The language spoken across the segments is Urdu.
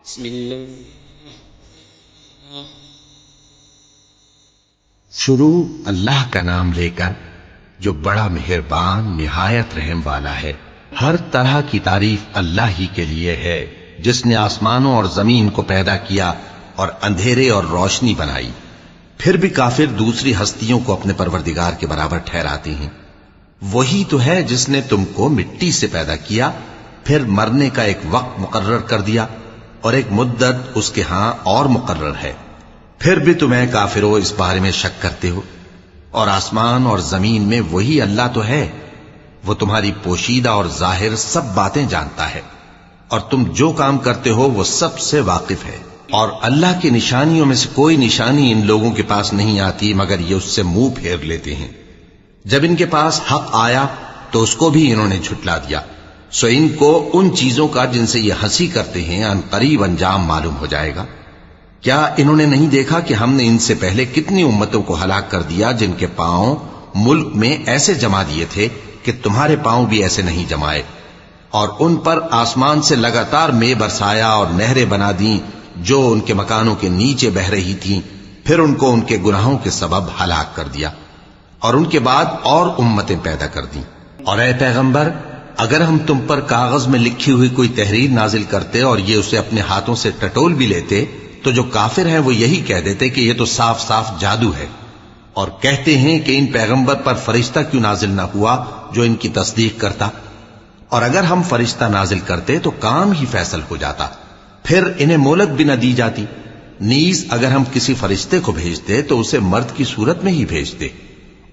بسم اللہ. شروع اللہ کا نام لے کر جو بڑا مہربان نہایت رحم والا ہے. ہر طرح کی تعریف اللہ ہی کے لیے ہے جس نے آسمانوں اور زمین کو پیدا کیا اور اندھیرے اور روشنی بنائی. پھر بھی کافر دوسری ہستیوں کو اپنے پروردگار کے برابر ٹھہراتے ہیں. وہی تو ہے جس نے تم کو مٹی سے پیدا کیا، پھر مرنے کا ایک وقت مقرر کر دیا اور ایک مدت اس کے ہاں اور مقرر ہے. پھر بھی تمہیں کافروں اس بارے میں شک کرتے ہو. اور آسمان اور زمین میں وہی اللہ تو ہے، وہ تمہاری پوشیدہ اور ظاہر سب باتیں جانتا ہے، اور تم جو کام کرتے ہو وہ سب سے واقف ہے. اور اللہ کی نشانیوں میں سے کوئی نشانی ان لوگوں کے پاس نہیں آتی مگر یہ اس سے منہ پھیر لیتے ہیں. جب ان کے پاس حق آیا تو اس کو بھی انہوں نے جھٹلا دیا. سو ان کو ان چیزوں کا جن سے یہ ہنسی کرتے ہیں ان قریب انجام معلوم ہو جائے گا. کیا انہوں نے نہیں دیکھا کہ ہم نے ان سے پہلے کتنی امتوں کو ہلاک کر دیا جن کے پاؤں ملک میں ایسے جما دیے تھے کہ تمہارے پاؤں بھی ایسے نہیں جمائے، اور ان پر آسمان سے لگاتار مے برسایا اور نہریں بنا دیں جو ان کے مکانوں کے نیچے بہ رہی تھیں. پھر ان کو ان کے گناہوں کے سبب ہلاک کر دیا اور ان کے بعد اور امتیں پیدا کر دیں. اور اے پیغمبر، اگر ہم تم پر کاغذ میں لکھی ہوئی کوئی تحریر نازل کرتے اور یہ اسے اپنے ہاتھوں سے ٹٹول بھی لیتے تو جو کافر ہیں وہ یہی کہہ دیتے کہ یہ تو صاف صاف جادو ہے، اور کہتے ہیں کہ ان پیغمبر پر فرشتہ کیوں نازل نہ ہوا جو ان کی تصدیق کرتا. اور اگر ہم فرشتہ نازل کرتے تو کام ہی فیصل ہو جاتا، پھر انہیں مہلت بھی نہ دی جاتی. نیز اگر ہم کسی فرشتے کو بھیجتے تو اسے مرد کی صورت میں ہی بھیجتے،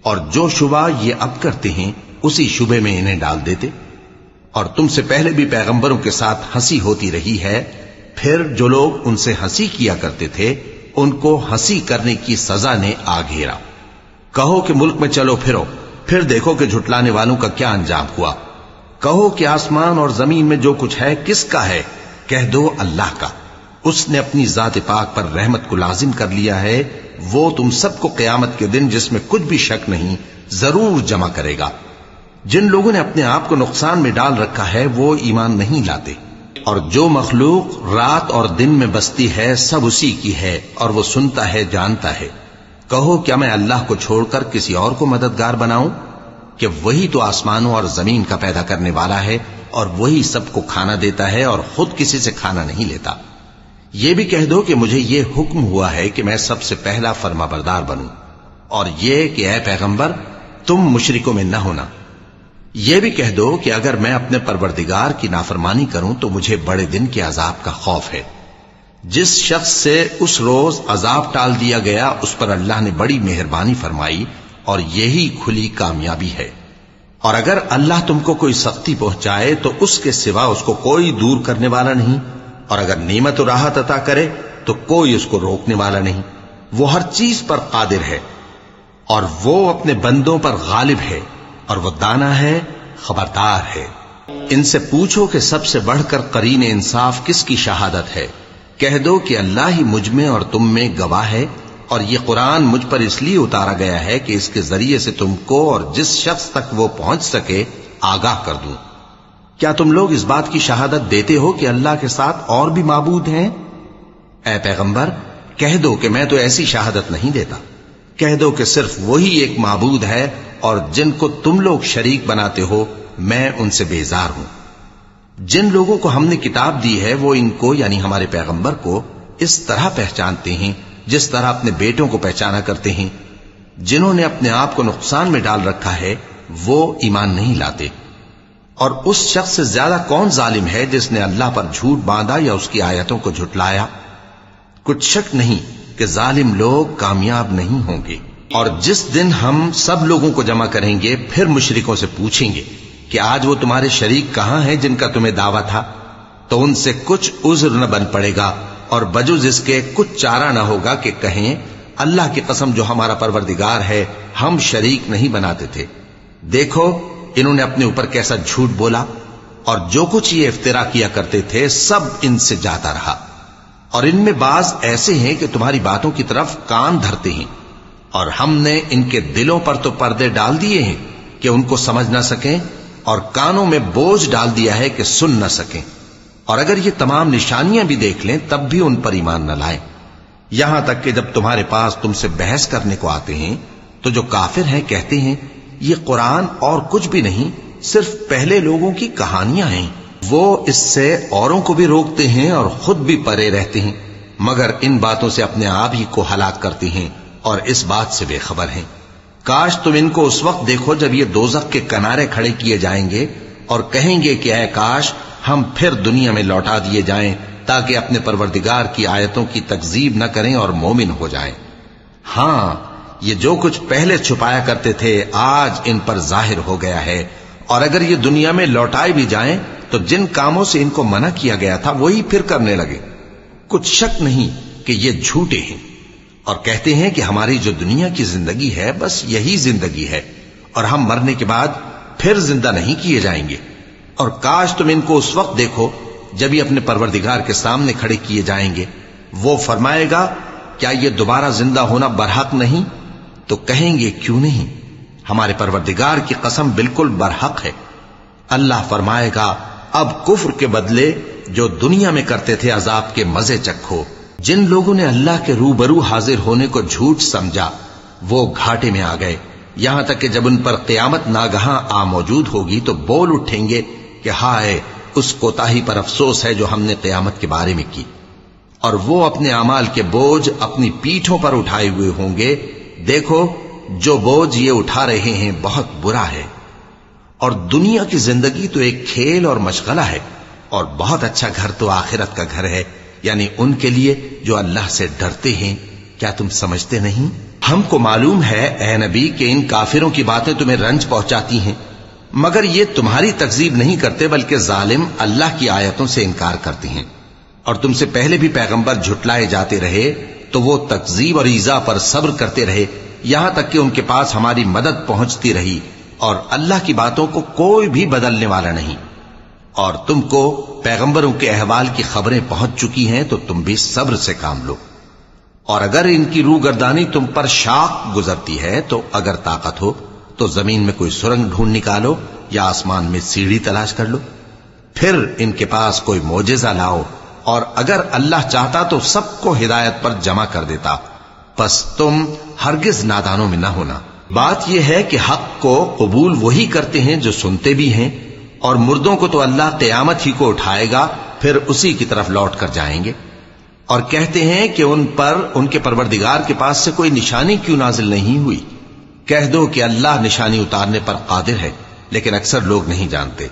اور جو شبہ یہ اب کرتے ہیں اسی شبے میں انہیں ڈال دیتے. اور تم سے پہلے بھی پیغمبروں کے ساتھ ہنسی ہوتی رہی ہے، پھر جو لوگ ان سے ہنسی کیا کرتے تھے ان کو ہنسی کرنے کی سزا نے آ گھیرا. کہو کہ ملک میں چلو پھرو، پھر دیکھو کہ جھٹلانے والوں کا کیا انجام ہوا. کہو کہ آسمان اور زمین میں جو کچھ ہے کس کا ہے؟ کہہ دو اللہ کا. اس نے اپنی ذات پاک پر رحمت کو لازم کر لیا ہے. وہ تم سب کو قیامت کے دن جس میں کچھ بھی شک نہیں ضرور جمع کرے گا. جن لوگوں نے اپنے آپ کو نقصان میں ڈال رکھا ہے وہ ایمان نہیں لاتے. اور جو مخلوق رات اور دن میں بستی ہے سب اسی کی ہے، اور وہ سنتا ہے جانتا ہے. کہو کیا میں اللہ کو چھوڑ کر کسی اور کو مددگار بناؤں؟ کہ وہی تو آسمانوں اور زمین کا پیدا کرنے والا ہے، اور وہی سب کو کھانا دیتا ہے اور خود کسی سے کھانا نہیں لیتا. یہ بھی کہہ دو کہ مجھے یہ حکم ہوا ہے کہ میں سب سے پہلا فرما بردار بنوں، اور یہ کہ اے پیغمبر تم مشرکوں میں نہ ہونا. یہ بھی کہہ دو کہ اگر میں اپنے پروردگار کی نافرمانی کروں تو مجھے بڑے دن کے عذاب کا خوف ہے. جس شخص سے اس روز عذاب ٹال دیا گیا اس پر اللہ نے بڑی مہربانی فرمائی، اور یہی کھلی کامیابی ہے. اور اگر اللہ تم کو کوئی سختی پہنچائے تو اس کے سوا اس کو کوئی دور کرنے والا نہیں، اور اگر نعمت و راحت عطا کرے تو کوئی اس کو روکنے والا نہیں. وہ ہر چیز پر قادر ہے، اور وہ اپنے بندوں پر غالب ہے، اور وہ دانا ہے، خبردار ہے. ان سے پوچھو کہ سب سے بڑھ کر قرین انصاف کس کی شہادت ہے؟ کہہ دو کہ اللہ ہی مجھ میں اور تم میں گواہ ہے. اور یہ قرآن مجھ پر اس لیے اتارا گیا ہے کہ اس کے ذریعے سے تم کو اور جس شخص تک وہ پہنچ سکے آگاہ کر دوں. کیا تم لوگ اس بات کی شہادت دیتے ہو کہ اللہ کے ساتھ اور بھی معبود ہیں؟ اے پیغمبر کہہ دو کہ میں تو ایسی شہادت نہیں دیتا. کہہ دو کہ صرف وہی ایک معبود ہے، اور جن کو تم لوگ شریک بناتے ہو میں ان سے بیزار ہوں. جن لوگوں کو ہم نے کتاب دی ہے وہ ان کو یعنی ہمارے پیغمبر کو اس طرح پہچانتے ہیں جس طرح اپنے بیٹوں کو پہچانا کرتے ہیں. جنہوں نے اپنے آپ کو نقصان میں ڈال رکھا ہے وہ ایمان نہیں لاتے. اور اس شخص سے زیادہ کون ظالم ہے جس نے اللہ پر جھوٹ باندھا یا اس کی آیتوں کو جھٹلایا؟ کچھ شک نہیں کہ ظالم لوگ کامیاب نہیں ہوں گے. اور جس دن ہم سب لوگوں کو جمع کریں گے پھر مشرکوں سے پوچھیں گے کہ آج وہ تمہارے شریک کہاں ہیں جن کا تمہیں دعویٰ تھا؟ تو ان سے کچھ عذر نہ بن پڑے گا، اور بجز اس کے کچھ چارہ نہ ہوگا کہ کہیں اللہ کی قسم جو ہمارا پروردگار ہے ہم شریک نہیں بناتے تھے. دیکھو انہوں نے اپنے اوپر کیسا جھوٹ بولا، اور جو کچھ یہ افترا کیا کرتے تھے سب ان سے جاتا رہا. اور ان میں بعض ایسے ہیں کہ تمہاری باتوں کی طرف کان دھرتے ہیں، اور ہم نے ان کے دلوں پر تو پردے ڈال دیے ہیں کہ ان کو سمجھ نہ سکیں، اور کانوں میں بوجھ ڈال دیا ہے کہ سن نہ سکیں. اور اگر یہ تمام نشانیاں بھی دیکھ لیں تب بھی ان پر ایمان نہ لائیں، یہاں تک کہ جب تمہارے پاس تم سے بحث کرنے کو آتے ہیں تو جو کافر ہیں کہتے ہیں یہ قرآن اور کچھ بھی نہیں، صرف پہلے لوگوں کی کہانیاں ہیں۔ وہ اس سے اوروں کو بھی روکتے ہیں اور خود بھی پرے رہتے ہیں، مگر ان باتوں سے اپنے آپ ہی کو ہلاک کرتے ہیں اور اس بات سے بے خبر ہیں۔ کاش تم ان کو اس وقت دیکھو جب یہ دوزخ کے کنارے کھڑے کیے جائیں گے اور کہیں گے کہ اے کاش ہم پھر دنیا میں لوٹا دیے جائیں تاکہ اپنے پروردگار کی آیتوں کی تکذیب نہ کریں اور مومن ہو جائیں۔ ہاں، یہ جو کچھ پہلے چھپایا کرتے تھے آج ان پر ظاہر ہو گیا ہے، اور اگر یہ دنیا میں لوٹائے بھی جائیں تو جن کاموں سے ان کو منع کیا گیا تھا وہی پھر کرنے لگے۔ کچھ شک نہیں کہ یہ جھوٹے ہیں، اور کہتے ہیں کہ ہماری جو دنیا کی زندگی ہے بس یہی زندگی ہے اور ہم مرنے کے بعد پھر زندہ نہیں کیے جائیں گے۔ اور کاش تم ان کو اس وقت دیکھو جب یہ اپنے پروردگار کے سامنے کھڑے کیے جائیں گے، وہ فرمائے گا کیا یہ دوبارہ زندہ ہونا برحق نہیں؟ تو کہیں گے کیوں نہیں، ہمارے پروردگار کی قسم بالکل برحق ہے۔ اللہ فرمائے گا اب کفر کے بدلے جو دنیا میں کرتے تھے عذاب کے مزے چکھو۔ جن لوگوں نے اللہ کے روبرو حاضر ہونے کو جھوٹ سمجھا وہ گھاٹے میں آ گئے، یہاں تک کہ جب ان پر قیامت ناگہاں آ موجود ہوگی تو بول اٹھیں گے کہ ہائے اس کوتاہی پر افسوس ہے جو ہم نے قیامت کے بارے میں کی، اور وہ اپنے اعمال کے بوجھ اپنی پیٹھوں پر اٹھائے ہوئے ہوں گے۔ دیکھو جو بوجھ یہ اٹھا رہے ہیں بہت برا ہے، اور دنیا کی زندگی تو ایک کھیل اور مشغلہ ہے، اور بہت اچھا گھر تو آخرت کا گھر ہے، یعنی ان کے لیے جو اللہ سے ڈرتے ہیں۔ کیا تم سمجھتے نہیں؟ ہم کو معلوم ہے اے نبی کہ ان کافروں کی باتیں تمہیں رنج پہنچاتی ہیں، مگر یہ تمہاری تکذیب نہیں کرتے بلکہ ظالم اللہ کی آیتوں سے انکار کرتے ہیں، اور تم سے پہلے بھی پیغمبر جھٹلائے جاتے رہے تو وہ تکذیب اور ایذا پر صبر کرتے رہے، یہاں تک کہ ان کے پاس ہماری مدد پہنچتی رہی، اور اللہ کی باتوں کو کوئی بھی بدلنے والا نہیں۔ اور تم کو پیغمبروں کے احوال کی خبریں پہنچ چکی ہیں تو تم بھی صبر سے کام لو، اور اگر ان کی روگردانی تم پر شاق گزرتی ہے تو اگر طاقت ہو تو زمین میں کوئی سرنگ ڈھونڈ نکالو یا آسمان میں سیڑھی تلاش کر لو، پھر ان کے پاس کوئی معجزہ لاؤ، اور اگر اللہ چاہتا تو سب کو ہدایت پر جمع کر دیتا، پس تم ہرگز نادانوں میں نہ ہونا۔ بات یہ ہے کہ حق کو قبول وہی کرتے ہیں جو سنتے بھی ہیں، اور مردوں کو تو اللہ قیامت ہی کو اٹھائے گا، پھر اسی کی طرف لوٹ کر جائیں گے۔ اور کہتے ہیں کہ ان پر ان کے پروردگار کے پاس سے کوئی نشانی کیوں نازل نہیں ہوئی؟ کہہ دو کہ اللہ نشانی اتارنے پر قادر ہے، لیکن اکثر لوگ نہیں جانتے۔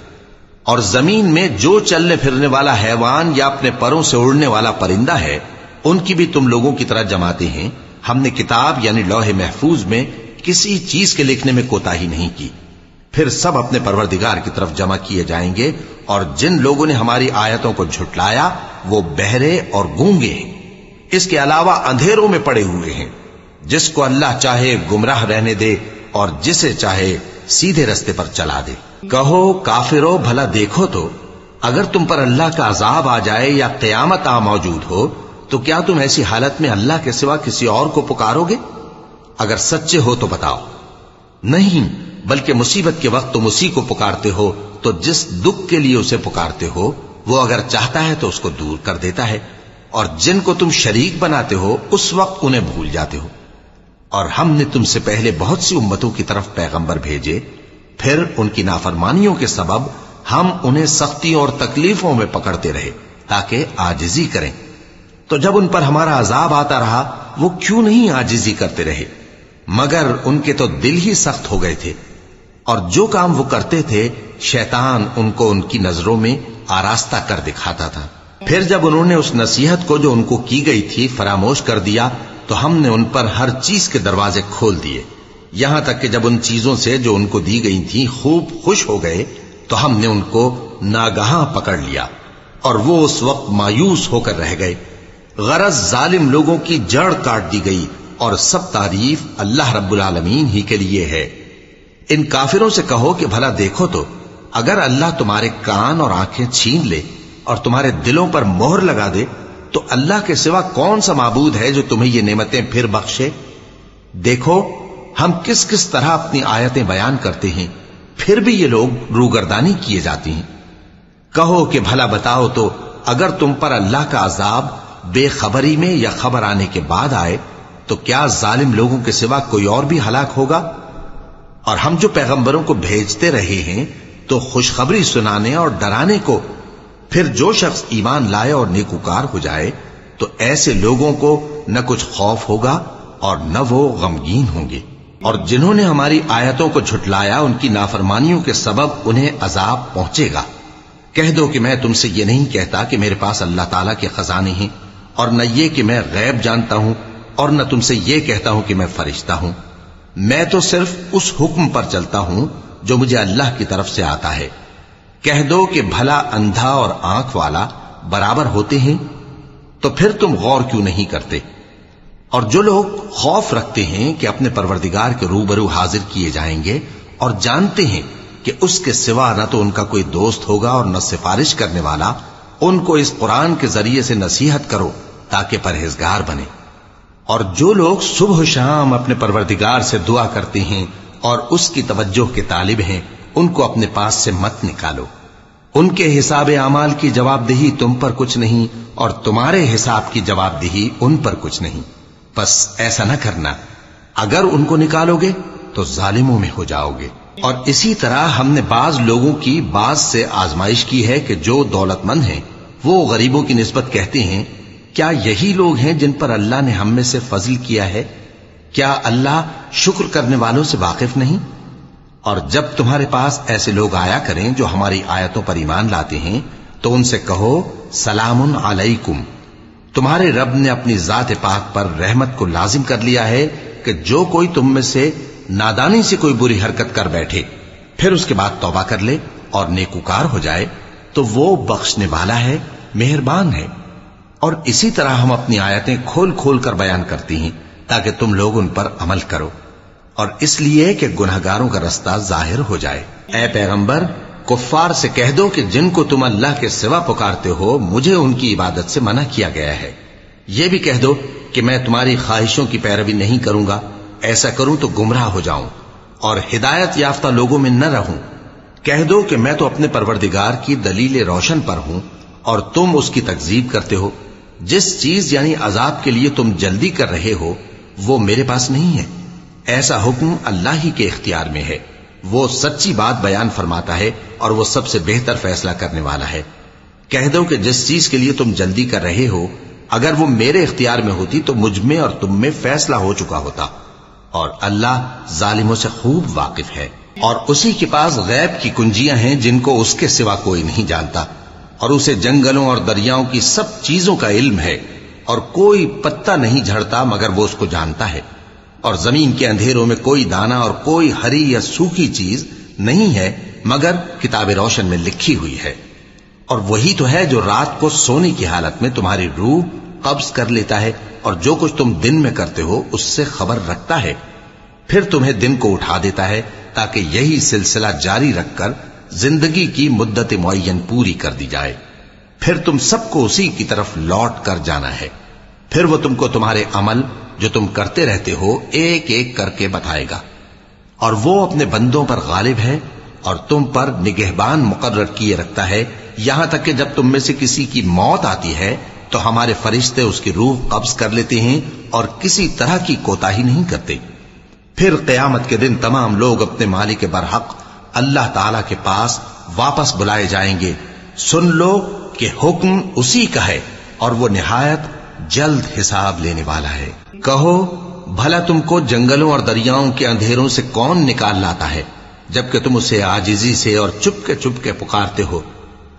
اور زمین میں جو چلنے پھرنے والا حیوان یا اپنے پروں سے اڑنے والا پرندہ ہے ان کی بھی تم لوگوں کی طرح جماتے ہیں۔ ہم نے کتاب یعنی لوح محفوظ میں کسی چیز کے لکھنے میں کوتاہی نہیں کی، پھر سب اپنے پروردگار کی طرف جمع کیے جائیں گے۔ اور جن لوگوں نے ہماری آیتوں کو جھٹلایا وہ بہرے اور گونگے ہیں، اس کے علاوہ اندھیروں میں پڑے ہوئے ہیں۔ جس کو اللہ چاہے گمراہ رہنے دے اور جسے چاہے سیدھے رستے پر چلا دے۔ کہو کافرو بھلا دیکھو تو اگر تم پر اللہ کا عذاب آ جائے یا قیامت آ موجود ہو تو کیا تم ایسی حالت میں اللہ کے سوا کسی اور کو پکارو گے؟ اگر سچے ہو تو بتاؤ۔ نہیں، بلکہ مصیبت کے وقت تم اسی کو پکارتے ہو، تو جس دکھ کے لیے اسے پکارتے ہو وہ اگر چاہتا ہے تو اس کو دور کر دیتا ہے، اور جن کو تم شریک بناتے ہو اس وقت انہیں بھول جاتے ہو۔ اور ہم نے تم سے پہلے بہت سی امتوں کی طرف پیغمبر بھیجے، پھر ان کی نافرمانیوں کے سبب ہم انہیں سختی اور تکلیفوں میں پکڑتے رہے تاکہ عاجزی کریں۔ تو جب ان پر ہمارا عذاب آتا رہا وہ کیوں نہیں عاجزی کرتے رہے؟ مگر ان کے تو دل ہی سخت ہو گئے تھے، اور جو کام وہ کرتے تھے شیطان ان کو ان کی نظروں میں آراستہ کر دکھاتا تھا۔ پھر جب انہوں نے اس نصیحت کو جو ان کو کی گئی تھی فراموش کر دیا تو ہم نے ان پر ہر چیز کے دروازے کھول دیے، یہاں تک کہ جب ان چیزوں سے جو ان کو دی گئی تھی خوب خوش ہو گئے تو ہم نے ان کو ناگہاں پکڑ لیا، اور وہ اس وقت مایوس ہو کر رہ گئے۔ غرض ظالم لوگوں کی جڑ کاٹ دی گئی، اور سب تعریف اللہ رب العالمین ہی کے لیے ہے۔ ان کافروں سے کہو کہ بھلا دیکھو تو اگر اللہ تمہارے کان اور آنکھیں چھین لے اور تمہارے دلوں پر مہر لگا دے تو اللہ کے سوا کون سا معبود ہے جو تمہیں یہ نعمتیں پھر بخشے؟ دیکھو ہم کس کس طرح اپنی آیتیں بیان کرتے ہیں، پھر بھی یہ لوگ روگردانی کیے جاتے ہیں۔ کہو کہ بھلا بتاؤ تو اگر تم پر اللہ کا عذاب بے خبری میں یا خبر آنے کے بعد آئے تو کیا ظالم لوگوں کے سوا کوئی اور بھی ہلاک ہوگا؟ اور ہم جو پیغمبروں کو بھیجتے رہے ہیں تو خوشخبری سنانے اور ڈرانے کو، پھر جو شخص ایمان لائے اور نیکوکار ہو جائے تو ایسے لوگوں کو نہ کچھ خوف ہوگا اور نہ وہ غمگین ہوں گے۔ اور جنہوں نے ہماری آیتوں کو جھٹلایا ان کی نافرمانیوں کے سبب انہیں عذاب پہنچے گا۔ کہہ دو کہ میں تم سے یہ نہیں کہتا کہ میرے پاس اللہ تعالیٰ کے خزانے ہیں، اور نہ یہ کہ میں غیب جانتا ہوں، اور نہ تم سے یہ کہتا ہوں کہ میں فرشتہ ہوں۔ میں تو صرف اس حکم پر چلتا ہوں جو مجھے اللہ کی طرف سے آتا ہے۔ کہہ دو کہ بھلا اندھا اور آنکھ والا برابر ہوتے ہیں؟ تو پھر تم غور کیوں نہیں کرتے؟ اور جو لوگ خوف رکھتے ہیں کہ اپنے پروردگار کے روبرو حاضر کیے جائیں گے اور جانتے ہیں کہ اس کے سوا نہ تو ان کا کوئی دوست ہوگا اور نہ سفارش کرنے والا، ان کو اس قرآن کے ذریعے سے نصیحت کرو تاکہ پرہیزگار بنے۔ اور جو لوگ صبح و شام اپنے پروردگار سے دعا کرتے ہیں اور اس کی توجہ کے طالب ہیں، ان کو اپنے پاس سے مت نکالو۔ ان کے حساب اعمال کی جواب دہی تم پر کچھ نہیں، اور تمہارے حساب کی جواب دہی ان پر کچھ نہیں۔ بس ایسا نہ کرنا، اگر ان کو نکالو گے تو ظالموں میں ہو جاؤ گے۔ اور اسی طرح ہم نے بعض لوگوں کی بعض سے آزمائش کی ہے کہ جو دولت مند ہیں وہ غریبوں کی نسبت کہتے ہیں کیا یہی لوگ ہیں جن پر اللہ نے ہم میں سے فضل کیا ہے؟ کیا اللہ شکر کرنے والوں سے واقف نہیں؟ اور جب تمہارے پاس ایسے لوگ آیا کریں جو ہماری آیتوں پر ایمان لاتے ہیں تو ان سے کہو سلام علیکم، تمہارے رب نے اپنی ذات پاک پر رحمت کو لازم کر لیا ہے کہ جو کوئی تم میں سے نادانی سے کوئی بری حرکت کر بیٹھے پھر اس کے بعد توبہ کر لے اور نیکوکار ہو جائے تو وہ بخشنے والا ہے، مہربان ہے۔ اور اسی طرح ہم اپنی آیتیں کھول کھول کر بیان کرتی ہیں تاکہ تم لوگ ان پر عمل کرو، اور اس لیے کہ گناہگاروں کا رستہ ظاہر ہو جائے۔ اے پیغمبر، کفار سے کہہ دو کہ جن کو تم اللہ کے سوا پکارتے ہو مجھے ان کی عبادت سے منع کیا گیا ہے۔ یہ بھی کہہ دو کہ میں تمہاری خواہشوں کی پیروی نہیں کروں گا، ایسا کروں تو گمراہ ہو جاؤں اور ہدایت یافتہ لوگوں میں نہ رہوں۔ کہہ دو کہ میں تو اپنے پروردگار کی دلیل روشن پر ہوں اور تم اس کی تکذیب کرتے ہو۔ جس چیز یعنی عذاب کے لیے تم جلدی کر رہے ہو وہ میرے پاس نہیں ہے، ایسا حکم اللہ ہی کے اختیار میں ہے۔ وہ سچی بات بیان فرماتا ہے اور وہ سب سے بہتر فیصلہ کرنے والا ہے۔ کہہ دو کہ جس چیز کے لیے تم جلدی کر رہے ہو اگر وہ میرے اختیار میں ہوتی تو مجھ میں اور تم میں فیصلہ ہو چکا ہوتا، اور اللہ ظالموں سے خوب واقف ہے۔ اور اسی کے پاس غیب کی کنجیاں ہیں جن کو اس کے سوا کوئی نہیں جانتا، اور اسے جنگلوں اور دریاؤں کی سب چیزوں کا علم ہے، اور کوئی پتا نہیں جھڑتا مگر وہ اس کو جانتا ہے، اور زمین کے اندھیروں میں کوئی دانہ اور کوئی ہری یا سوکھی چیز نہیں ہے مگر کتاب روشن میں لکھی ہوئی ہے۔ اور وہی تو ہے جو رات کو سونے کی حالت میں تمہاری روح قبض کر لیتا ہے، اور جو کچھ تم دن میں کرتے ہو اس سے خبر رکھتا ہے، پھر تمہیں دن کو اٹھا دیتا ہے تاکہ یہی سلسلہ جاری رکھ کر زندگی کی مدت معین پوری کر دی جائے۔ پھر تم سب کو اسی کی طرف لوٹ کر جانا ہے، پھر وہ تم کو تمہارے عمل جو تم کرتے رہتے ہو ایک ایک کر کے بتائے گا، اور وہ اپنے بندوں پر غالب ہے اور تم پر نگہبان مقرر کیے رکھتا ہے، یہاں تک کہ جب تم میں سے کسی کی موت آتی ہے تو ہمارے فرشتے اس کی روح قبض کر لیتے ہیں اور کسی طرح کی کوتاہی نہیں کرتے۔ پھر قیامت کے دن تمام لوگ اپنے مالک برحق اللہ تعالی کے پاس واپس بلائے جائیں گے۔ سن لو کہ حکم اسی کا ہے اور وہ نہایت جلد حساب لینے والا ہے۔ کہو بھلا تم کو جنگلوں اور دریاؤں کے اندھیروں سے کون نکال لاتا ہے جبکہ تم اسے عاجزی سے اور چپ کے پکارتے ہو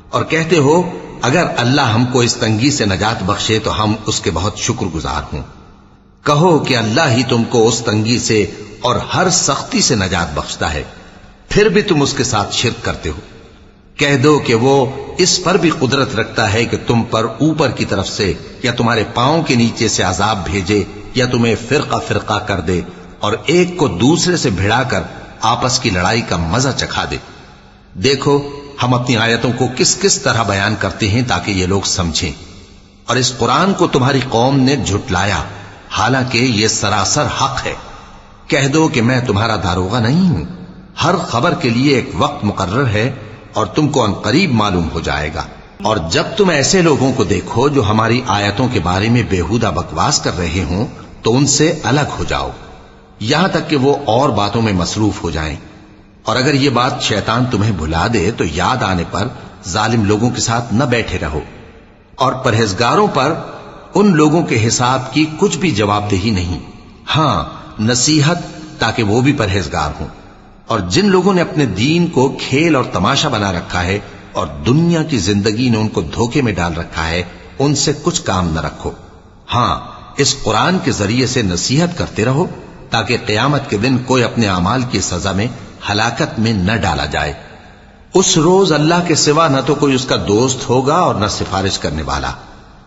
اور کہتے ہو اگر اللہ ہم کو اس تنگی سے نجات بخشے تو ہم اس کے بہت شکر گزار ہوں۔ کہو کہ اللہ ہی تم کو اس تنگی سے اور ہر سختی سے نجات بخشتا ہے، پھر بھی تم اس کے ساتھ شرک کرتے ہو۔ کہہ دو کہ وہ اس پر بھی قدرت رکھتا ہے کہ تم پر اوپر کی طرف سے یا تمہارے پاؤں کے نیچے سے عذاب بھیجے یا تمہیں فرقہ فرقہ کر دے اور ایک کو دوسرے سے بھڑا کر آپس کی لڑائی کا مزہ چکھا دے۔ دیکھو ہم اپنی آیتوں کو کس کس طرح بیان کرتے ہیں تاکہ یہ لوگ سمجھیں، اور اس قرآن کو تمہاری قوم نے جھٹلایا حالانکہ یہ سراسر حق ہے۔ کہہ دو کہ میں تمہارا داروغہ نہیں ہوں، ہر خبر کے لیے ایک وقت مقرر ہے اور تم کو عنقریب معلوم ہو جائے گا۔ اور جب تم ایسے لوگوں کو دیکھو جو ہماری آیتوں کے بارے میں بےہودہ بکواس کر رہے ہوں تو ان سے الگ ہو جاؤ، یہاں تک کہ وہ اور باتوں میں مصروف ہو جائیں۔ اور اگر یہ بات شیطان تمہیں بھلا دے تو یاد آنے پر ظالم لوگوں کے ساتھ نہ بیٹھے رہو، اور پرہیزگاروں پر ان لوگوں کے حساب کی کچھ بھی جواب دہی نہیں، ہاں نصیحت تاکہ وہ بھی پرہیزگار ہوں۔ اور جن لوگوں نے اپنے دین کو کھیل اور تماشا بنا رکھا ہے اور دنیا کی زندگی نے ان کو دھوکے میں ڈال رکھا ہے، ان سے کچھ کام نہ رکھو، ہاں اس قرآن کے ذریعے سے نصیحت کرتے رہو تاکہ قیامت کے دن کوئی اپنے اعمال کی سزا میں ہلاکت میں نہ ڈالا جائے۔ اس روز اللہ کے سوا نہ تو کوئی اس کا دوست ہوگا اور نہ سفارش کرنے والا،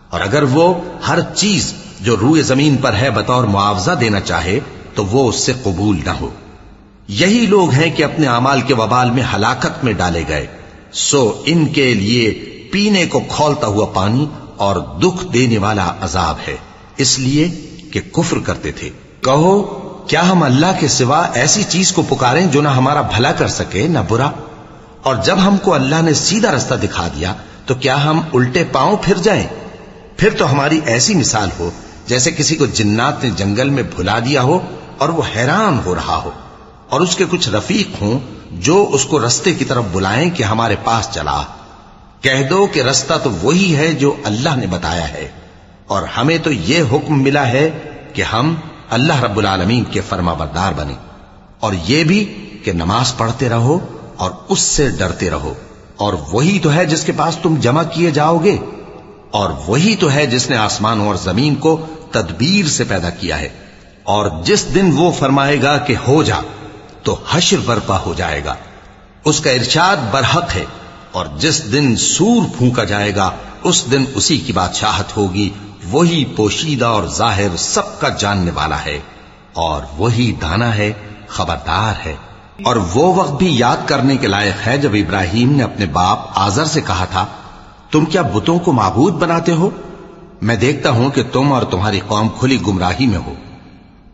اور اگر وہ ہر چیز جو روئے زمین پر ہے بطور معاوضہ دینا چاہے تو وہ اس سے قبول نہ ہو۔ یہی لوگ ہیں کہ اپنے اعمال کے وبال میں ہلاکت میں ڈالے گئے، سو ان کے لیے پینے کو کھولتا ہوا پانی اور دکھ دینے والا عذاب ہے، اس لیے کہ کفر کرتے تھے۔ کہو کیا ہم اللہ کے سوا ایسی چیز کو پکاریں جو نہ ہمارا بھلا کر سکے نہ برا؟ اور جب ہم کو اللہ نے سیدھا رستہ دکھا دیا تو کیا ہم الٹے پاؤں پھر جائیں؟ پھر تو ہماری ایسی مثال ہو جیسے کسی کو جنات نے جنگل میں بھلا دیا ہو اور وہ حیران ہو رہا ہو، اور اس کے کچھ رفیق ہوں جو اس کو رستے کی طرف بلائیں کہ ہمارے پاس چلا۔ کہہ دو کہ رستہ تو وہی ہے جو اللہ نے بتایا ہے، اور ہمیں تو یہ حکم ملا ہے کہ ہم اللہ رب العالمین کے فرما بردار بنیں، اور یہ بھی کہ نماز پڑھتے رہو اور اس سے ڈرتے رہو، اور وہی تو ہے جس کے پاس تم جمع کیے جاؤ گے، اور وہی تو ہے جس نے آسمانوں اور زمین کو تدبیر سے پیدا کیا ہے، اور جس دن وہ فرمائے گا کہ ہو جا تو حشر برپا ہو جائے گا، اس کا ارشاد برحق ہے، اور جس دن سور پھونکا جائے گا اس دن اسی کی بادشاہت ہوگی، وہی پوشیدہ اور ظاہر سب کا جاننے والا ہے، اور وہی دانا ہے، خبردار ہے۔ اور وہ وقت بھی یاد کرنے کے لائق ہے جب ابراہیم نے اپنے باپ آزر سے کہا تھا، تم کیا بتوں کو معبود بناتے ہو؟ میں دیکھتا ہوں کہ تم اور تمہاری قوم کھلی گمراہی میں ہو۔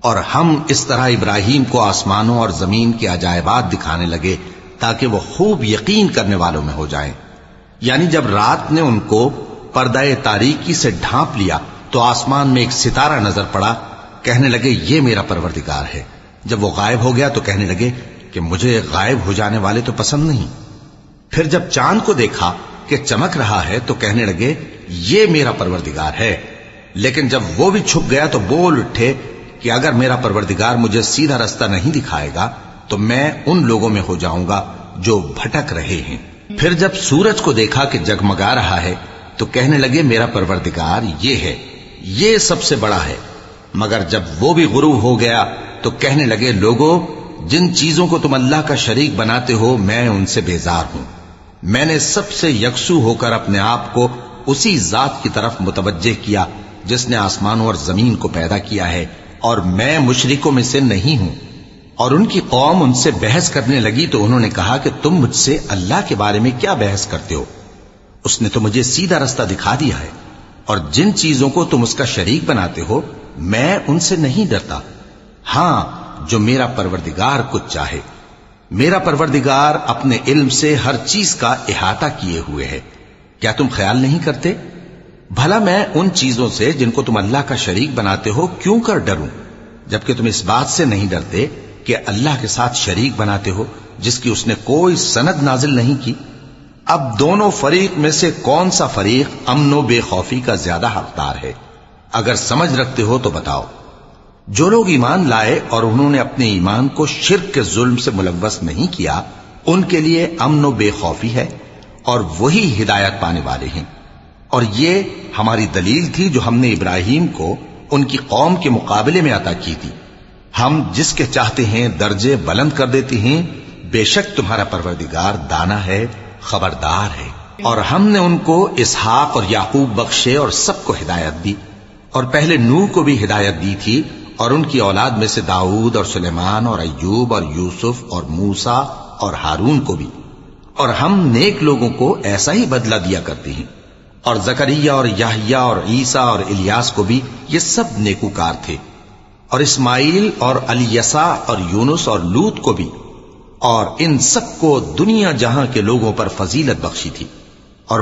اور ہم اس طرح ابراہیم کو آسمانوں اور زمین کے عجائبات دکھانے لگے تاکہ وہ خوب یقین کرنے والوں میں ہو جائیں۔ یعنی جب رات نے ان کو پردہ تاریکی سے ڈھانپ لیا تو آسمان میں ایک ستارہ نظر پڑا، کہنے لگے یہ میرا پروردگار ہے۔ جب وہ غائب ہو گیا تو کہنے لگے کہ مجھے غائب ہو جانے والے تو پسند نہیں۔ پھر جب چاند کو دیکھا کہ چمک رہا ہے تو کہنے لگے یہ میرا پروردگار ہے۔ لیکن جب وہ بھی چھپ گیا تو بول اٹھے کہ اگر میرا پروردگار مجھے سیدھا رستہ نہیں دکھائے گا تو میں ان لوگوں میں ہو جاؤں گا جو بھٹک رہے ہیں۔ پھر جب سورج کو دیکھا کہ جگمگا رہا ہے تو کہنے لگے میرا پروردگار یہ ہے، یہ سب سے بڑا ہے۔ مگر جب وہ بھی غروب ہو گیا تو کہنے لگے لوگو، جن چیزوں کو تم اللہ کا شریک بناتے ہو میں ان سے بیزار ہوں۔ میں نے سب سے یکسو ہو کر اپنے آپ کو اسی ذات کی طرف متوجہ کیا جس نے آسمانوں اور زمین کو پیدا کیا ہے، اور میں مشرکوں میں سے نہیں ہوں۔ اور ان کی قوم ان سے بحث کرنے لگی تو انہوں نے کہا کہ تم مجھ سے اللہ کے بارے میں کیا بحث کرتے ہو؟ اس نے تو مجھے سیدھا رستہ دکھا دیا ہے، اور جن چیزوں کو تم اس کا شریک بناتے ہو میں ان سے نہیں ڈرتا، ہاں جو میرا پروردگار کچھ چاہے۔ میرا پروردگار اپنے علم سے ہر چیز کا احاطہ کیے ہوئے ہے۔ کیا تم خیال نہیں کرتے؟ بھلا میں ان چیزوں سے جن کو تم اللہ کا شریک بناتے ہو کیوں کر ڈروں، جبکہ تم اس بات سے نہیں ڈرتے کہ اللہ کے ساتھ شریک بناتے ہو جس کی اس نے کوئی سند نازل نہیں کی۔ اب دونوں فریق میں سے کون سا فریق امن و بے خوفی کا زیادہ حقدار ہے؟ اگر سمجھ رکھتے ہو تو بتاؤ۔ جو لوگ ایمان لائے اور انہوں نے اپنے ایمان کو شرک کے ظلم سے ملوث نہیں کیا ان کے لیے امن و بے خوفی ہے، اور وہی ہدایت پانے والے ہیں۔ اور یہ ہماری دلیل تھی جو ہم نے ابراہیم کو ان کی قوم کے مقابلے میں عطا کی تھی۔ ہم جس کے چاہتے ہیں درجے بلند کر دیتے ہیں، بے شک تمہارا پروردگار دانا ہے، خبردار ہے۔ اور ہم نے ان کو اسحاق اور یعقوب بخشے اور سب کو ہدایت دی، اور پہلے نوح کو بھی ہدایت دی تھی، اور ان کی اولاد میں سے داؤد اور سلیمان اور ایوب اور یوسف اور موسیٰ اور ہارون کو بھی۔ اور ہم نیک لوگوں کو ایسا ہی بدلہ دیا کرتے ہیں۔ اور زکریا اور یحییٰ اور عیسیٰ اور الیاس کو بھی، یہ سب نیکوکار تھے۔ اور اسماعیل اور الیسع اور یونس اور لوط کو بھی، اور ان سب کو دنیا جہاں کے لوگوں پر فضیلت بخشی تھی۔ اور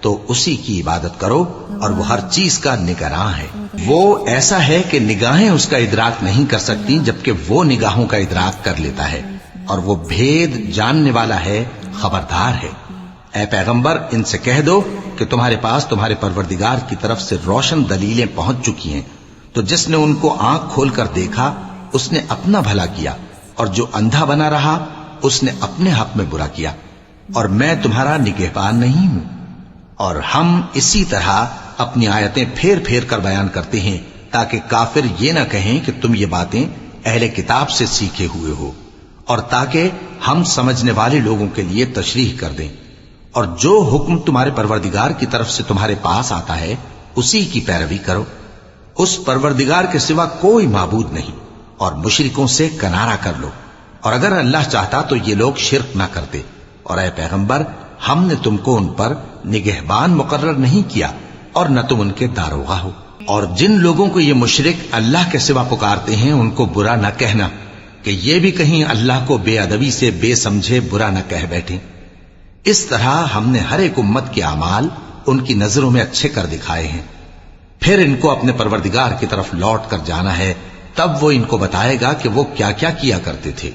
تو اسی کی عبادت کرو، اور وہ ہر چیز کا نگراں ہے۔ وہ ایسا ہے کہ نگاہیں اس کا ادراک نہیں کر سکتی، جبکہ وہ نگاہوں کا ادراک کر لیتا ہے، اور وہ بھید جاننے والا ہے، خبردار ہے۔ اے پیغمبر، ان سے کہہ دو کہ تمہارے پاس تمہارے پروردگار کی طرف سے روشن دلیلیں پہنچ چکی ہیں، تو جس نے ان کو آنکھ کھول کر دیکھا اس نے اپنا بھلا کیا، اور جو اندھا بنا رہا اس نے اپنے حق میں برا کیا، اور میں تمہارا نگہبان نہیں ہوں۔ اور ہم اسی طرح اپنی آیتیں پھیر پھیر کر بیان کرتے ہیں تاکہ کافر یہ نہ کہیں کہ تم یہ باتیں اہل کتاب سے سیکھے ہوئے ہو، اور تاکہ ہم سمجھنے والے لوگوں کے لیے تشریح کر دیں۔ اور جو حکم تمہارے پروردگار کی طرف سے تمہارے پاس آتا ہے اسی کی پیروی کرو، اس پروردگار کے سوا کوئی معبود نہیں، اور مشرکوں سے کنارہ کر لو، اور اگر اللہ چاہتا تو یہ لوگ شرک نہ کرتے۔ اور اے پیغمبر، ہم نے تم کو ان پر نگہبان مقرر نہیں کیا، اور نہ تم ان کے داروغہ ہو۔ اور جن لوگوں کو یہ مشرک اللہ کے سوا پکارتے ہیں ان کو برا نہ کہنا، کہ یہ بھی کہیں اللہ کو بے ادبی سے بے سمجھے برا نہ کہہ بیٹھیں۔ اس طرح ہم نے ہر ایک امت کے اعمال ان کی نظروں میں اچھے کر دکھائے ہیں، پھر ان کو اپنے پروردگار کی طرف لوٹ کر جانا ہے، تب وہ ان کو بتائے گا کہ وہ کیا کیا کیا کرتے تھے۔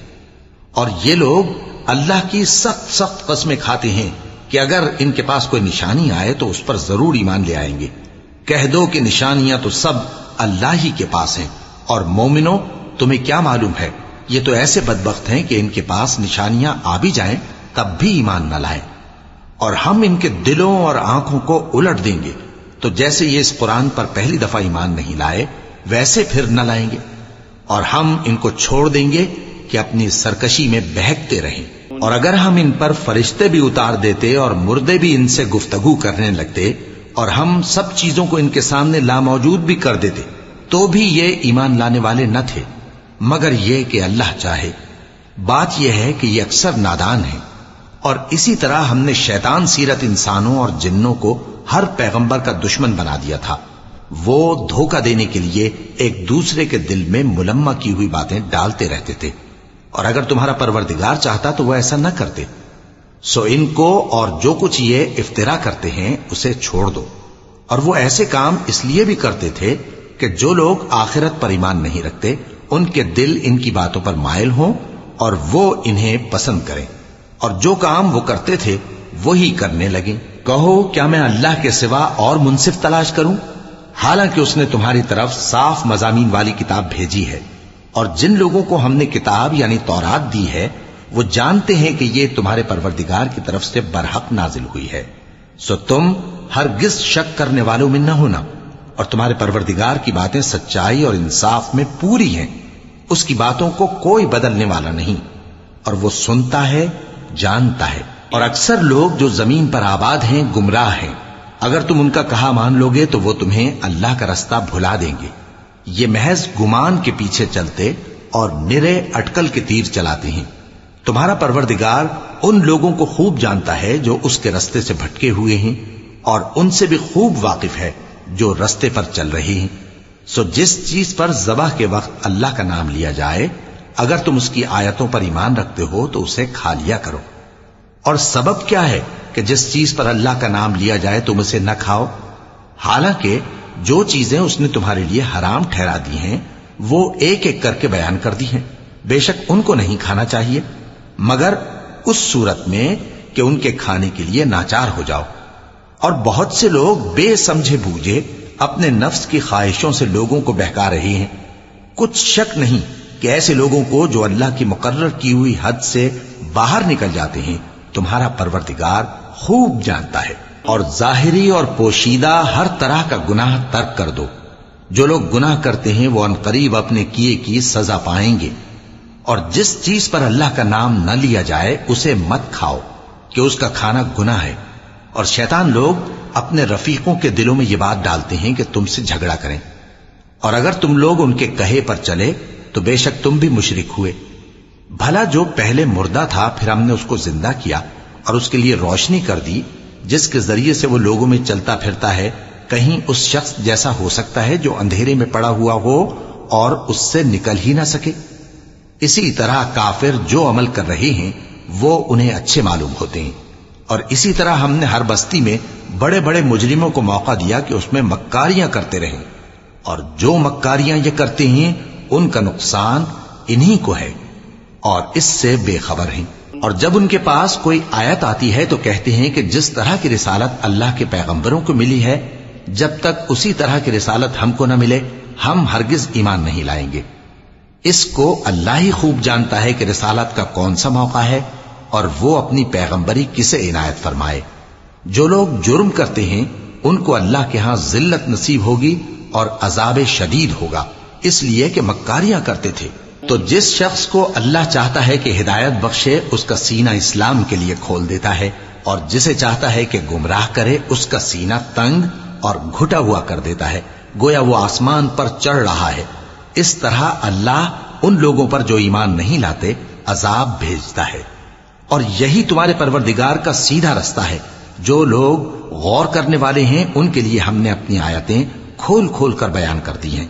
اور یہ لوگ اللہ کی سخت سخت قسمیں کھاتے ہیں کہ اگر ان کے پاس کوئی نشانی آئے تو اس پر ضرور ایمان لے آئیں گے۔ کہہ دو کہ نشانیاں تو سب اللہ ہی کے پاس ہیں، اور مومنوں تمہیں کیا معلوم ہے، یہ تو ایسے بدبخت ہیں کہ ان کے پاس نشانیاں آ بھی جائیں تب بھی ایمان نہ لائیں۔ اور ہم ان کے دلوں اور آنکھوں کو الٹ دیں گے، تو جیسے یہ اس قرآن پر پہلی دفعہ ایمان نہیں لائے ویسے پھر نہ لائیں گے، اور ہم ان کو چھوڑ دیں گے کہ اپنی سرکشی میں بہکتے رہیں۔ اور اگر ہم ان پر فرشتے بھی اتار دیتے اور مردے بھی ان سے گفتگو کرنے لگتے، اور ہم سب چیزوں کو ان کے سامنے لاموجود بھی کر دیتے، تو بھی یہ ایمان لانے والے نہ تھے، مگر یہ کہ اللہ چاہے۔ بات یہ ہے کہ یہ اکثر نادان ہیں۔ اور اسی طرح ہم نے شیطان سیرت انسانوں اور جنوں کو ہر پیغمبر کا دشمن بنا دیا تھا، وہ دھوکہ دینے کے لیے ایک دوسرے کے دل میں ملمہ کی ہوئی باتیں ڈالتے رہتے تھے، اور اگر تمہارا پروردگار چاہتا تو وہ ایسا نہ کرتے۔ سو ان کو اور جو کچھ یہ افترا کرتے ہیں اسے چھوڑ دو۔ اور وہ ایسے کام اس لیے بھی کرتے تھے کہ جو لوگ آخرت پر ایمان نہیں رکھتے ان کے دل ان کی باتوں پر مائل ہوں اور وہ انہیں پسند کریں، اور جو کام وہ کرتے تھے وہی کرنے لگیں۔ کہو کیا میں اللہ کے سوا اور منصف تلاش کروں، حالانکہ اس نے تمہاری طرف صاف مضامین والی کتاب بھیجی ہے، اور جن لوگوں کو ہم نے کتاب یعنی تورات دی ہے وہ جانتے ہیں کہ یہ تمہارے پروردگار کی طرف سے برحق نازل ہوئی ہے، سو تم ہرگز شک کرنے والوں میں نہ ہونا، اور تمہارے پروردگار کی باتیں سچائی اور انصاف میں پوری ہیں، اس کی باتوں کو کوئی بدلنے والا نہیں، اور وہ سنتا ہے جانتا ہے۔ اور اکثر لوگ جو زمین پر آباد ہیں گمراہ ہیں، اگر تم ان کا کہا مان لوگے تو وہ تمہیں اللہ کا رستہ بھلا دیں گے۔ یہ محض گمان کے پیچھے چلتے اور نرے اٹکل کے تیر چلاتے ہیں۔ تمہارا پروردگار ان لوگوں کو خوب جانتا ہے جو اس کے رستے سے بھٹکے ہوئے ہیں، اور ان سے بھی خوب واقف ہے جو رستے پر چل رہے ہیں۔ سو جس چیز پر ذبح کے وقت اللہ کا نام لیا جائے، اگر تم اس کی آیتوں پر ایمان رکھتے ہو تو اسے کھا لیا کرو۔ اور سبب کیا ہے کہ جس چیز پر اللہ کا نام لیا جائے تم اسے نہ کھاؤ، حالانکہ جو چیزیں اس نے تمہارے لیے حرام ٹھہرا دی ہیں وہ ایک ایک کر کے بیان کر دی ہیں، بے شک ان کو نہیں کھانا چاہیے مگر اس صورت میں کہ ان کے کھانے کے لیے ناچار ہو جاؤ۔ اور بہت سے لوگ بے سمجھے بوجھے اپنے نفس کی خواہشوں سے لوگوں کو بہکا رہے ہیں۔ کچھ شک نہیں کہ ایسے لوگوں کو جو اللہ کی مقرر کی ہوئی حد سے باہر نکل جاتے ہیں تمہارا پروردگار خوب جانتا ہے۔ اور ظاہری اور پوشیدہ ہر طرح کا گناہ ترک کر دو۔ جو لوگ گناہ کرتے ہیں وہ عنقریب اپنے کیے کی سزا پائیں گے۔ اور جس چیز پر اللہ کا نام نہ لیا جائے اسے مت کھاؤ کہ اس کا کھانا گناہ ہے۔ اور شیطان لوگ اپنے رفیقوں کے دلوں میں یہ بات ڈالتے ہیں کہ تم سے جھگڑا کریں، اور اگر تم لوگ ان کے کہے پر چلے تو بے شک تم بھی مشرک ہوئے۔ بھلا جو پہلے مردہ تھا پھر ہم نے اس کو زندہ کیا اور اس کے لیے روشنی کر دی جس کے ذریعے سے وہ لوگوں میں چلتا پھرتا ہے، کہیں اس شخص جیسا ہو سکتا ہے جو اندھیرے میں پڑا ہوا ہو اور اس سے نکل ہی نہ سکے؟ اسی طرح کافر جو عمل کر رہے ہیں وہ انہیں اچھے معلوم ہوتے ہیں، اور اسی طرح ہم نے ہر بستی میں بڑے بڑے مجرموں کو موقع دیا کہ اس میں مکاریاں کرتے رہیں، اور جو مکاریاں یہ کرتے ہیں ان کا نقصان انہی کو ہے اور اس سے بے خبر ہیں۔ اور جب ان کے پاس کوئی آیت آتی ہے تو کہتے ہیں کہ جس طرح کی رسالت اللہ کے پیغمبروں کو ملی ہے، جب تک اسی طرح کی رسالت ہم کو نہ ملے ہم ہرگز ایمان نہیں لائیں گے۔ اس کو اللہ ہی خوب جانتا ہے کہ رسالت کا کون سا موقع ہے اور وہ اپنی پیغمبری کسے عنایت فرمائے۔ جو لوگ جرم کرتے ہیں ان کو اللہ کے ہاں ذلت نصیب ہوگی اور عذاب شدید ہوگا، اس لیے کہ مکاریاں کرتے تھے۔ تو جس شخص کو اللہ چاہتا ہے کہ ہدایت بخشے اس کا سینہ اسلام کے لیے کھول دیتا ہے، اور جسے چاہتا ہے کہ گمراہ کرے اس کا سینہ تنگ اور گھٹا ہوا کر دیتا ہے، گویا وہ آسمان پر چڑھ رہا ہے۔ اس طرح اللہ ان لوگوں پر جو ایمان نہیں لاتے عذاب بھیجتا ہے۔ اور یہی تمہارے پروردگار کا سیدھا رستہ ہے۔ جو لوگ غور کرنے والے ہیں ان کے لیے ہم نے اپنی آیتیں کھول کھول کر بیان کر دی ہیں۔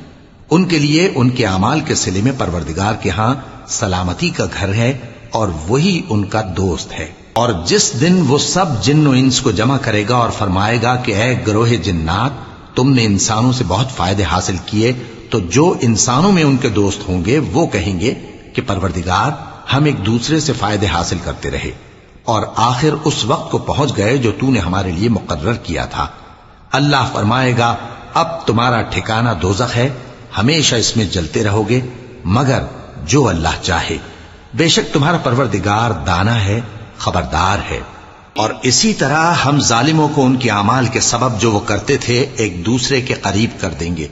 ان کے لیے ان کے اعمال کے صلے میں پروردگار کے ہاں سلامتی کا گھر ہے اور وہی ان کا دوست ہے۔ اور جس دن وہ سب جن و انس کو جمع کرے گا اور فرمائے گا کہ اے گروہ جنات، تم نے انسانوں سے بہت فائدے حاصل کیے، تو جو انسانوں میں ان کے دوست ہوں گے وہ کہیں گے کہ پروردگار ہم ایک دوسرے سے فائدے حاصل کرتے رہے اور آخر اس وقت کو پہنچ گئے جو تو نے ہمارے لیے مقرر کیا تھا۔ اللہ فرمائے گا اب تمہارا ٹھکانہ دوزخ ہے، ہمیشہ اس میں جلتے رہو گے مگر جو اللہ چاہے، بے شک تمہارا پروردگار دانا ہے، خبردار ہے۔ اور اسی طرح ہم ظالموں کو ان کے اعمال کے سبب جو وہ کرتے تھے ایک دوسرے کے قریب کر دیں گے۔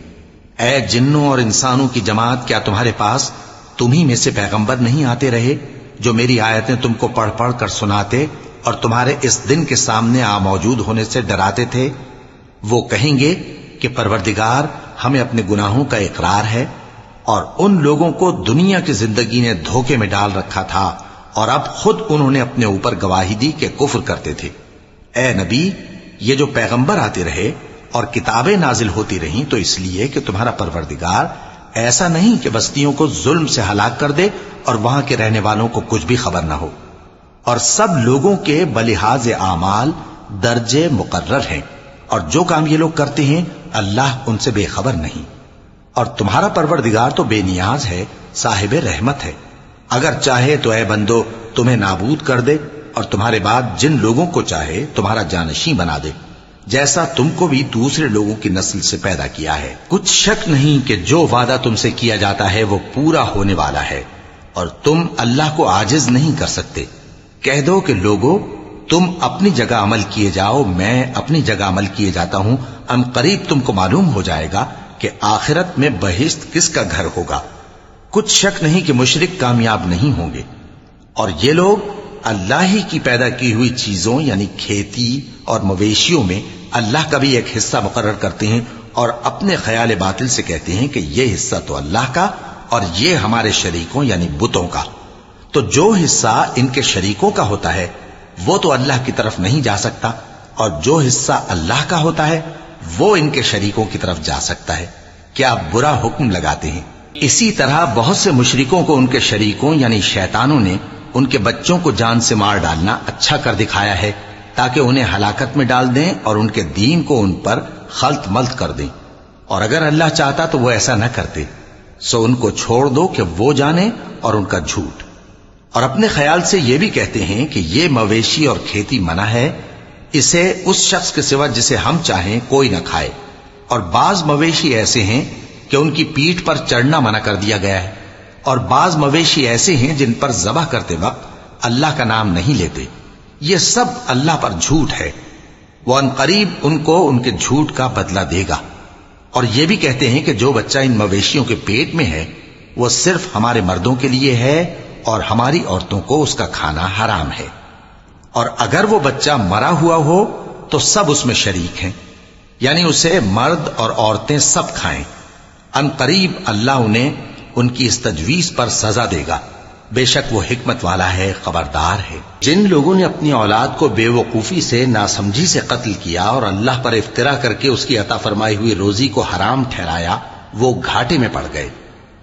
اے جنوں اور انسانوں کی جماعت، کیا تمہارے پاس تمہیں میں سے پیغمبر نہیں آتے رہے جو میری آیتیں تم کو پڑھ پڑھ کر سناتے اور تمہارے اس دن کے سامنے موجود ہونے سے ڈراتے تھے؟ وہ کہیں گے کہ پروردگار ہمیں اپنے گناہوں کا اقرار ہے، اور ان لوگوں کو دنیا کی زندگی نے دھوکے میں ڈال رکھا تھا اور اب خود انہوں نے اپنے اوپر گواہی دی کہ کفر کرتے تھے۔ اے نبی، یہ جو پیغمبر آتے رہے اور کتابیں نازل ہوتی رہیں تو اس لیے کہ تمہارا پروردگار ایسا نہیں کہ بستیوں کو ظلم سے ہلاک کر دے اور وہاں کے رہنے والوں کو کچھ بھی خبر نہ ہو، اور سب لوگوں کے بلحاظ اعمال درجے مقرر ہیں، اور جو کام یہ لوگ کرتے ہیں اللہ ان سے بے خبر نہیں۔ اور تمہارا پروردگار تو بے نیاز ہے، صاحب رحمت ہے، اگر چاہے تو اے بندو تمہیں نابود کر دے اور تمہارے بعد جن لوگوں کو چاہے تمہارا جانشین بنا دے، جیسا تم کو بھی دوسرے لوگوں کی نسل سے پیدا کیا ہے۔ کچھ شک نہیں کہ جو وعدہ تم سے کیا جاتا ہے وہ پورا ہونے والا ہے، اور تم اللہ کو عاجز نہیں کر سکتے۔ کہہ دو کہ لوگو تم اپنی جگہ عمل کیے جاؤ، میں اپنی جگہ عمل کیے جاتا ہوں، ان قریب تم کو معلوم ہو جائے گا کہ آخرت میں بہشت کس کا گھر ہوگا۔ کچھ شک نہیں کہ مشرک کامیاب نہیں ہوں گے۔ اور یہ لوگ اللہ ہی کی پیدا کی ہوئی چیزوں یعنی کھیتی اور مویشیوں میں اللہ کا بھی ایک حصہ مقرر کرتے ہیں اور اپنے خیال باطل سے کہتے ہیں کہ یہ حصہ تو اللہ کا اور یہ ہمارے شریکوں یعنی بتوں کا۔ تو جو حصہ ان کے شریکوں کا ہوتا ہے وہ تو اللہ کی طرف نہیں جا سکتا، اور جو حصہ اللہ کا ہوتا ہے وہ ان کے شریکوں کی طرف جا سکتا ہے۔ کیا برا حکم لگاتے ہیں۔ اسی طرح بہت سے مشرکوں کو ان کے شریکوں یعنی شیطانوں نے ان کے بچوں کو جان سے مار ڈالنا اچھا کر دکھایا ہے تاکہ انہیں ہلاکت میں ڈال دیں اور ان کے دین کو ان پر خلط ملط کر دیں، اور اگر اللہ چاہتا تو وہ ایسا نہ کرتے۔ سو ان کو چھوڑ دو کہ وہ جانے اور ان کا جھوٹ۔ اور اپنے خیال سے یہ بھی کہتے ہیں کہ یہ مویشی اور کھیتی منع ہے، اسے اس شخص کے سوا جسے ہم چاہیں کوئی نہ کھائے، اور بعض مویشی ایسے ہیں کہ ان کی پیٹھ پر چڑھنا منع کر دیا گیا ہے، اور بعض مویشی ایسے ہیں جن پر ذبح کرتے وقت اللہ کا نام نہیں لیتے۔ یہ سب اللہ پر جھوٹ ہے، وہ ان قریب ان کو ان کے جھوٹ کا بدلہ دے گا۔ اور یہ بھی کہتے ہیں کہ جو بچہ ان مویشیوں کے پیٹ میں ہے وہ صرف ہمارے مردوں کے لیے ہے اور ہماری عورتوں کو اس کا کھانا حرام ہے، اور اگر وہ بچہ مرا ہوا ہو تو سب اس میں شریک ہیں، یعنی اسے مرد اور عورتیں سب کھائیں۔ ان قریب اللہ انہیں ان کی اس تجویز پر سزا دے گا، بے شک وہ حکمت والا ہے، خبردار ہے۔ جن لوگوں نے اپنی اولاد کو بے وقوفی سے ناسمجھی سے قتل کیا اور اللہ پر افترا کر کے اس کی عطا فرمائی ہوئی روزی کو حرام ٹھہرایا، وہ گھاٹے میں پڑ گئے،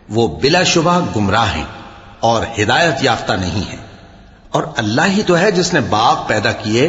وہ بلا شبہ گمراہ ہیں اور ہدایت یافتہ نہیں ہیں۔ اور اللہ ہی تو ہے جس نے باغ پیدا کیے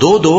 2-2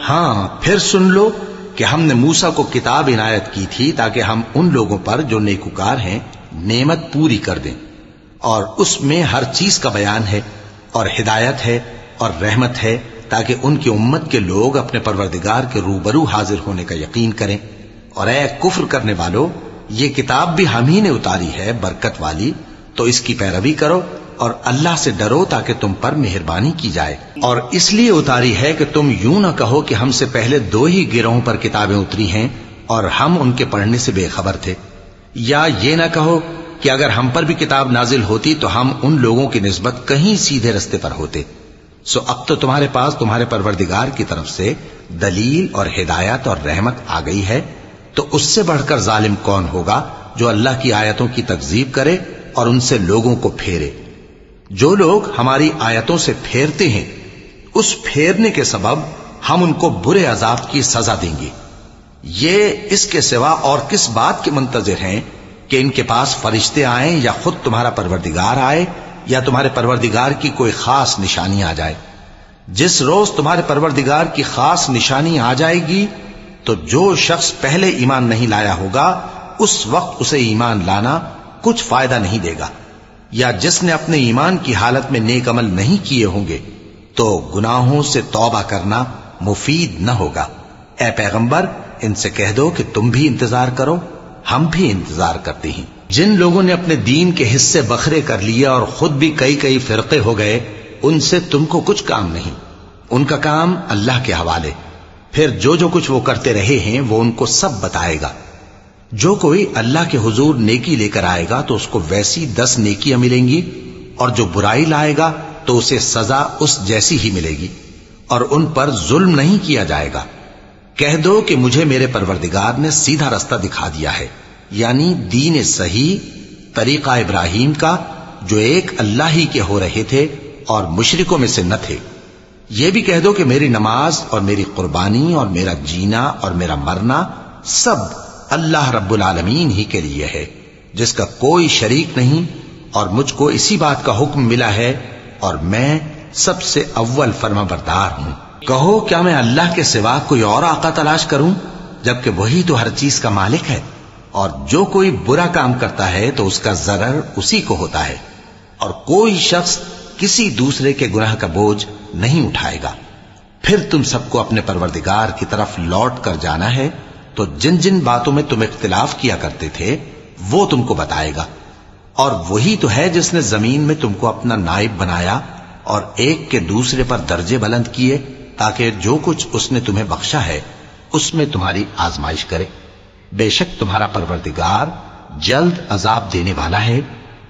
ہاں پھر سن لو کہ ہم نے موسیٰ کو کتاب عنایت کی تھی تاکہ ہم ان لوگوں پر جو نیکوکار ہیں نعمت پوری کر دیں، اور اس میں ہر چیز کا بیان ہے اور ہدایت ہے اور رحمت ہے، تاکہ ان کی امت کے لوگ اپنے پروردگار کے روبرو حاضر ہونے کا یقین کریں۔ اور اے کفر کرنے والو، یہ کتاب بھی ہم ہی نے اتاری ہے برکت والی، تو اس کی پیروی کرو اور اللہ سے ڈرو تاکہ تم پر مہربانی کی جائے۔ اور اس لیے اتاری ہے کہ تم یوں نہ کہو کہ ہم سے پہلے 2 ہی گروہوں پر کتابیں اتری ہیں اور ہم ان کے پڑھنے سے بے خبر تھے، یا یہ نہ کہو کہ اگر ہم پر بھی کتاب نازل ہوتی تو ہم ان لوگوں کی نسبت کہیں سیدھے رستے پر ہوتے۔ سو اب تو تمہارے پاس تمہارے پروردگار کی طرف سے دلیل اور ہدایت اور رحمت آ گئی ہے، تو اس سے بڑھ کر ظالم کون ہوگا جو اللہ کی آیتوں کی تکذیب کرے اور ان سے لوگوں کو پھیرے۔ جو لوگ ہماری آیتوں سے پھیرتے ہیں، اس پھیرنے کے سبب ہم ان کو برے عذاب کی سزا دیں گے۔ یہ اس کے سوا اور کس بات کے منتظر ہیں کہ ان کے پاس فرشتے آئیں یا خود تمہارا پروردگار آئے یا تمہارے پروردگار کی کوئی خاص نشانی آ جائے؟ جس روز تمہارے پروردگار کی خاص نشانی آ جائے گی تو جو شخص پہلے ایمان نہیں لایا ہوگا اس وقت اسے ایمان لانا کچھ فائدہ نہیں دے گا، یا جس نے اپنے ایمان کی حالت میں نیک عمل نہیں کیے ہوں گے تو گناہوں سے توبہ کرنا مفید نہ ہوگا۔ اے پیغمبر، ان سے کہہ دو کہ تم بھی انتظار کرو، ہم بھی انتظار کرتے ہیں۔ جن لوگوں نے اپنے دین کے حصے بکھرے کر لیے اور خود بھی کئی فرقے ہو گئے، ان سے تم کو کچھ کام نہیں، ان کا کام اللہ کے حوالے۔ پھر جو کچھ وہ کرتے رہے ہیں وہ ان کو سب بتائے گا۔ جو کوئی اللہ کے حضور نیکی لے کر آئے گا تو اس کو ویسی 10 نیکیاں ملیں گی، اور جو برائی لائے گا تو اسے سزا اس جیسی ہی ملے گی، اور ان پر ظلم نہیں کیا جائے گا۔ کہہ دو کہ مجھے میرے پروردگار نے سیدھا رستہ دکھا دیا ہے، یعنی دین صحیح، طریقہ ابراہیم کا، جو ایک اللہ ہی کے ہو رہے تھے اور مشرکوں میں سے نہ تھے۔ یہ بھی کہہ دو کہ میری نماز اور میری قربانی اور میرا جینا اور میرا مرنا سب اللہ رب العالمین ہی کے لیے ہے، جس کا کوئی شریک نہیں، اور مجھ کو اسی بات کا حکم ملا ہے اور میں سب سے اول فرما بردار ہوں۔ کہو کیا میں اللہ کے سوا کوئی اور آقا تلاش کروں جبکہ وہی تو ہر چیز کا مالک ہے؟ اور جو کوئی برا کام کرتا ہے تو اس کا ضرر اسی کو ہوتا ہے، اور کوئی شخص کسی دوسرے کے گناہ کا بوجھ نہیں اٹھائے گا۔ پھر تم سب کو اپنے پروردگار کی طرف لوٹ کر جانا ہے، تو جن جن باتوں میں تم اختلاف کیا کرتے تھے وہ تم کو بتائے گا۔ اور وہی تو ہے جس نے زمین میں تم کو اپنا نائب بنایا اور ایک کے دوسرے پر درجے بلند کیے، تاکہ جو کچھ اس نے تمہیں بخشا ہے اس میں تمہاری آزمائش کرے۔ بے شک تمہارا پروردگار جلد عذاب دینے والا ہے،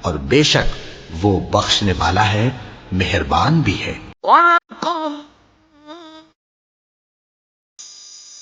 اور بے شک وہ بخشنے والا ہے، مہربان بھی ہے۔ وَقَالَ